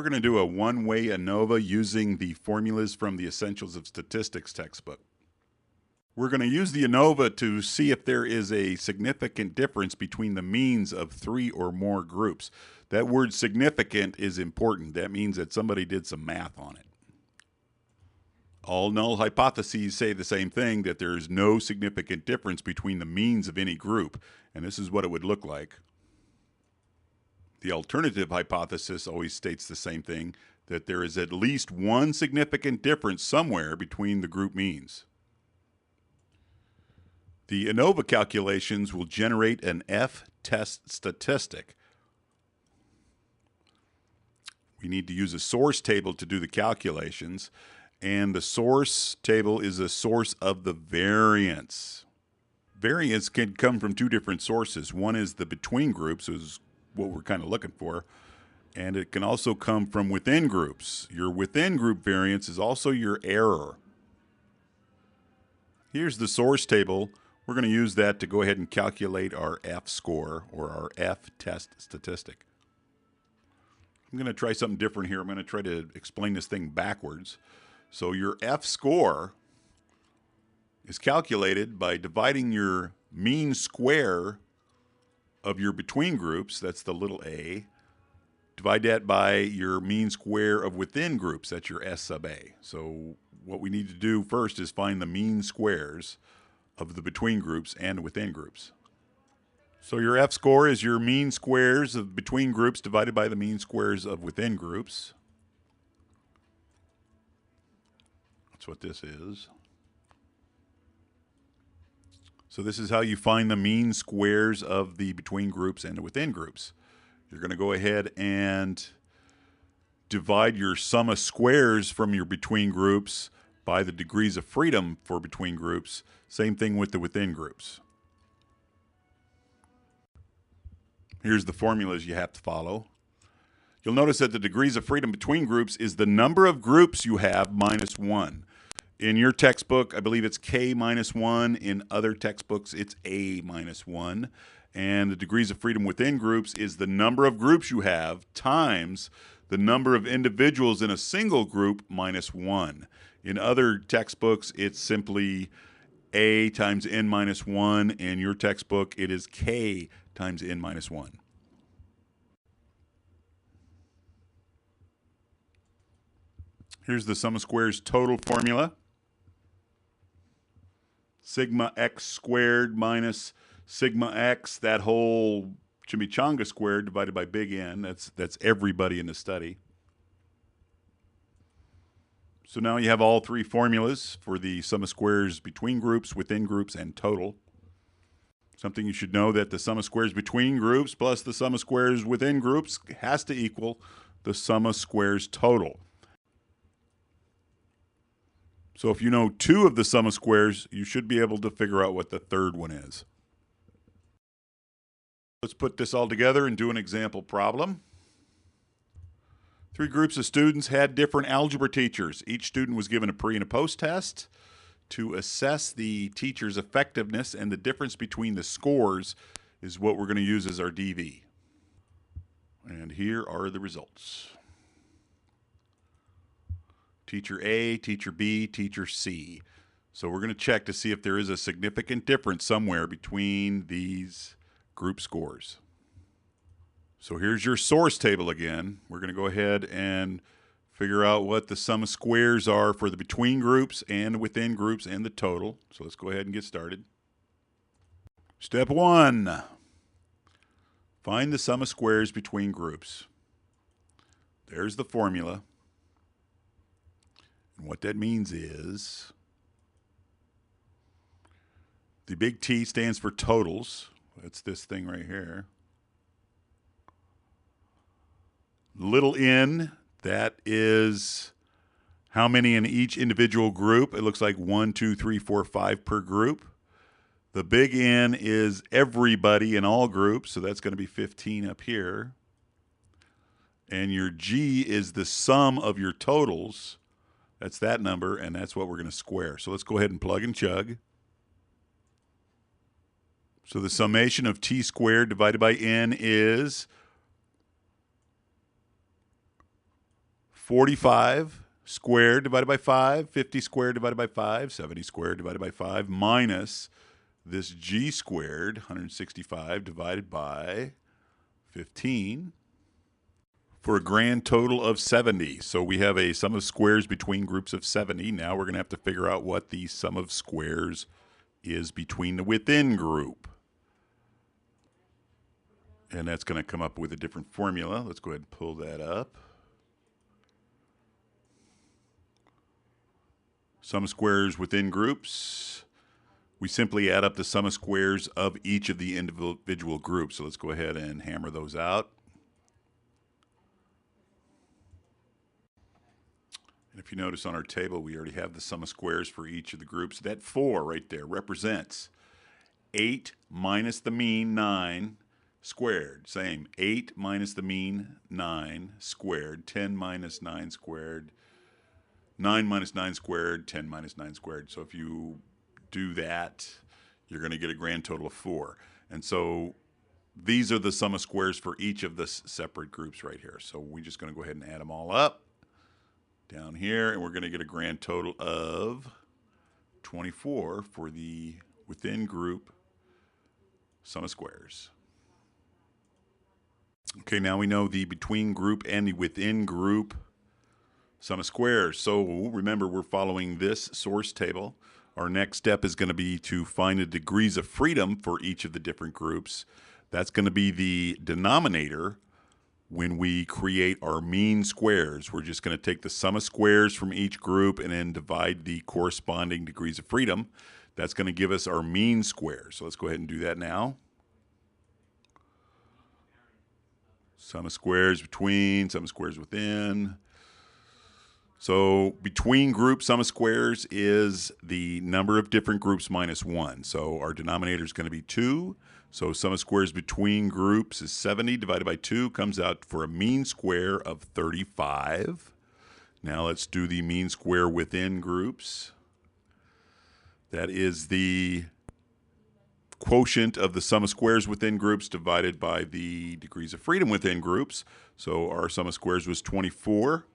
We're going to do a one-way ANOVA using the formulas from the Essentials of Statistics textbook. We're going to use the ANOVA to see if there is a significant difference between the means of 3 or more groups. That word significant is important. That means that somebody did some math on it. All null hypotheses say the same thing, that there is no significant difference between the means of any group, and this is what it would look like. The alternative hypothesis always states the same thing, that there is at least one significant difference somewhere between the group means. The ANOVA calculations will generate an F-test statistic. We need to use a source table to do the calculations, and the source table is a source of the variance. Variance can come from two different sources. One is the between groups, is what we're kind of looking for, and it can also come from within groups. Your within group variance is also your error. Here's the source table. We're going to use that to go ahead and calculate our F score, or our F test statistic. I'm going to try something different here. I'm going to try to explain this thing backwards. So your F score is calculated by dividing your mean square of your between groups, that's the little a, divide that by your mean square of within groups, that's your S sub a. So what we need to do first is find the mean squares of the between groups and within groups. So your F score is your mean squares of between groups divided by the mean squares of within groups. That's what this is. So this is how you find the mean squares of the between groups and the within groups. You're going to go ahead and divide your sum of squares from your between groups by the degrees of freedom for between groups. Same thing with the within groups. Here's the formulas you have to follow. You'll notice that the degrees of freedom between groups is the number of groups you have minus 1. In your textbook, I believe it's K minus 1. In other textbooks, it's A minus 1. And the degrees of freedom within groups is the number of groups you have times the number of individuals in a single group minus 1. In other textbooks, it's simply A times N minus 1. In your textbook, it is K times N minus 1. Here's the sum of squares total formula. Sigma x squared minus sigma x, that whole chimichanga squared divided by big N. That's everybody in the study. So now you have all three formulas for the sum of squares between groups, within groups, and total. Something you should know, that the sum of squares between groups plus the sum of squares within groups has to equal the sum of squares total. So if you know two of the sum of squares, you should be able to figure out what the third one is. Let's put this all together and do an example problem. 3 groups of students had different algebra teachers. Each student was given a pre and a post test to assess the teacher's effectiveness, and the difference between the scores is what we're going to use as our DV. And here are the results. Teacher A, Teacher B, Teacher C. So we're going to check to see if there is a significant difference somewhere between these group scores. So here's your source table again. We're going to go ahead and figure out what the sum of squares are for the between groups and within groups and the total. So let's go ahead and get started. Step 1. Find the sum of squares between groups. There's the formula. And what that means is the big T stands for totals. That's this thing right here. Little n, that is how many in each individual group. It looks like 1, 2, 3, 4, 5 per group. The big N is everybody in all groups, so that's going to be 15 up here. And your G is the sum of your totals. That's that number, and that's what we're going to square. So let's go ahead and plug and chug. So the summation of T squared divided by N is 45 squared divided by 5, 50 squared divided by 5, 70 squared divided by 5, minus this g squared, 165 divided by 15, for a grand total of 70. So we have a sum of squares between groups of 70. Now we're going to have to figure out what the sum of squares is between the within group. And that's going to come up with a different formula. Let's go ahead and pull that up. Sum of squares within groups. We simply add up the sum of squares of each of the individual groups. So let's go ahead and hammer those out. And if you notice on our table, we already have the sum of squares for each of the groups. That 4 right there represents 8 minus the mean 9 squared. Same, 8 minus the mean 9 squared, 10 minus 9 squared, 9 minus 9 squared, 10 minus 9 squared. So if you do that, you're going to get a grand total of 4. And so these are the sum of squares for each of the separate groups right here. So we're just going to go ahead and add them all up down here, and we're going to get a grand total of 24 for the within group sum of squares. Okay, now we know the between group and the within group sum of squares. So remember, we're following this source table. Our next step is going to be to find the degrees of freedom for each of the different groups. That's going to be the denominator when we create our mean squares. We're just going to take the sum of squares from each group and then divide the corresponding degrees of freedom. That's going to give us our mean squares. So let's go ahead and do that now. Sum of squares between, sum of squares within. So between group sum of squares is the number of different groups minus 1. So our denominator is going to be 2. So sum of squares between groups is 70 divided by 2 comes out for a mean square of 35. Now let's do the mean square within groups. That is the quotient of the sum of squares within groups divided by the degrees of freedom within groups. So our sum of squares was 24.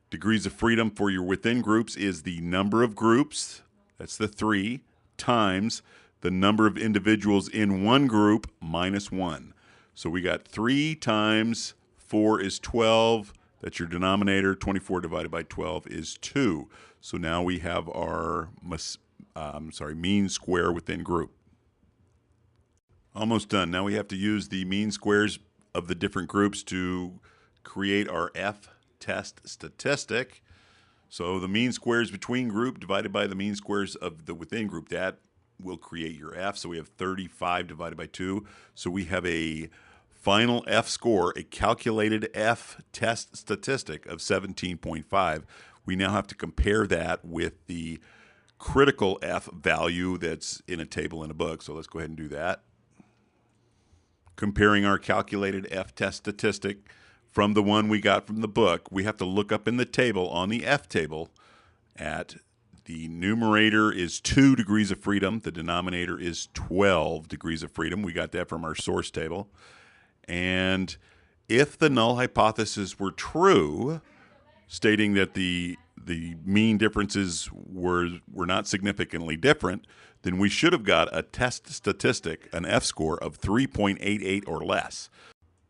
Degrees of freedom for your within groups is the number of groups, that's the 3, times the number of individuals in one group minus 1. So we got 3 times 4 is 12. That's your denominator. 24 divided by 12 is 2. So now we have our mean square within group. Almost done. Now we have to use the mean squares of the different groups to create our F-test statistic. So the mean squares between group divided by the mean squares of the within group, that will create your F. So we have 35 divided by 2. So we have a final F score, a calculated F-test statistic of 17.5. We now have to compare that with the critical F value that's in a table in a book. So let's go ahead and do that. Comparing our calculated F-test statistic from the one we got from the book, we have to look up in the table on the F table at the numerator is 2 degrees of freedom. The denominator is 12 degrees of freedom. We got that from our source table. And if the null hypothesis were true, stating that the mean differences were not significantly different, then we should have got a test statistic, an F score of 3.88 or less.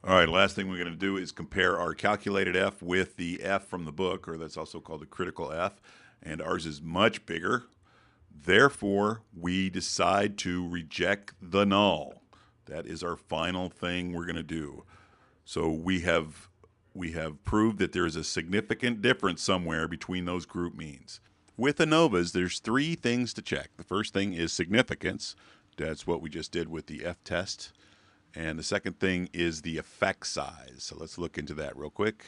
All right, last thing we're going to do is compare our calculated F with the F from the book, or that's also called the critical F, and ours is much bigger. Therefore, we decide to reject the null. That is our final thing we're going to do. So we have proved that there is a significant difference somewhere between those group means. With ANOVAs, there's 3 things to check. The first thing is significance. That's what we just did with the F-test. And the second thing is the effect size. So let's look into that real quick.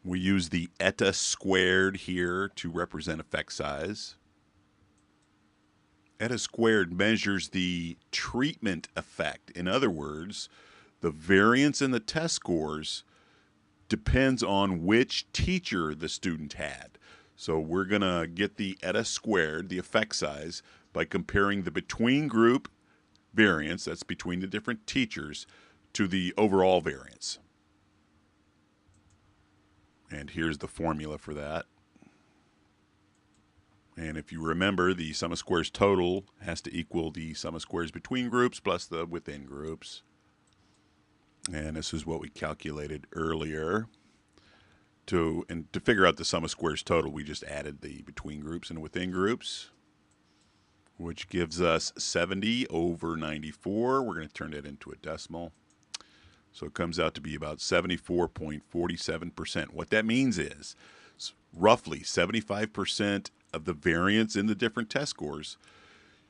We use the eta squared here to represent effect size. Eta squared measures the treatment effect. In other words, the variance in the test scores depends on which teacher the student had. So we're going to get the eta squared, the effect size, by comparing the between group variance, that's between the different teachers, to the overall variance. And here's the formula for that. And if you remember, the sum of squares total has to equal the sum of squares between groups plus the within groups. And this is what we calculated earlier. To figure out the sum of squares total, we just added the between groups and within groups, which gives us 70 over 94. We're going to turn that into a decimal. So it comes out to be about 74.47%. What that means is roughly 75% of the variance in the different test scores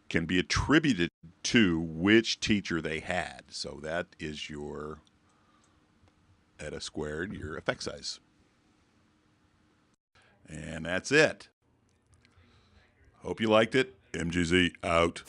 can be attributed to which teacher they had. So that is your eta squared, your effect size. And that's it. Hope you liked it. MGZ out.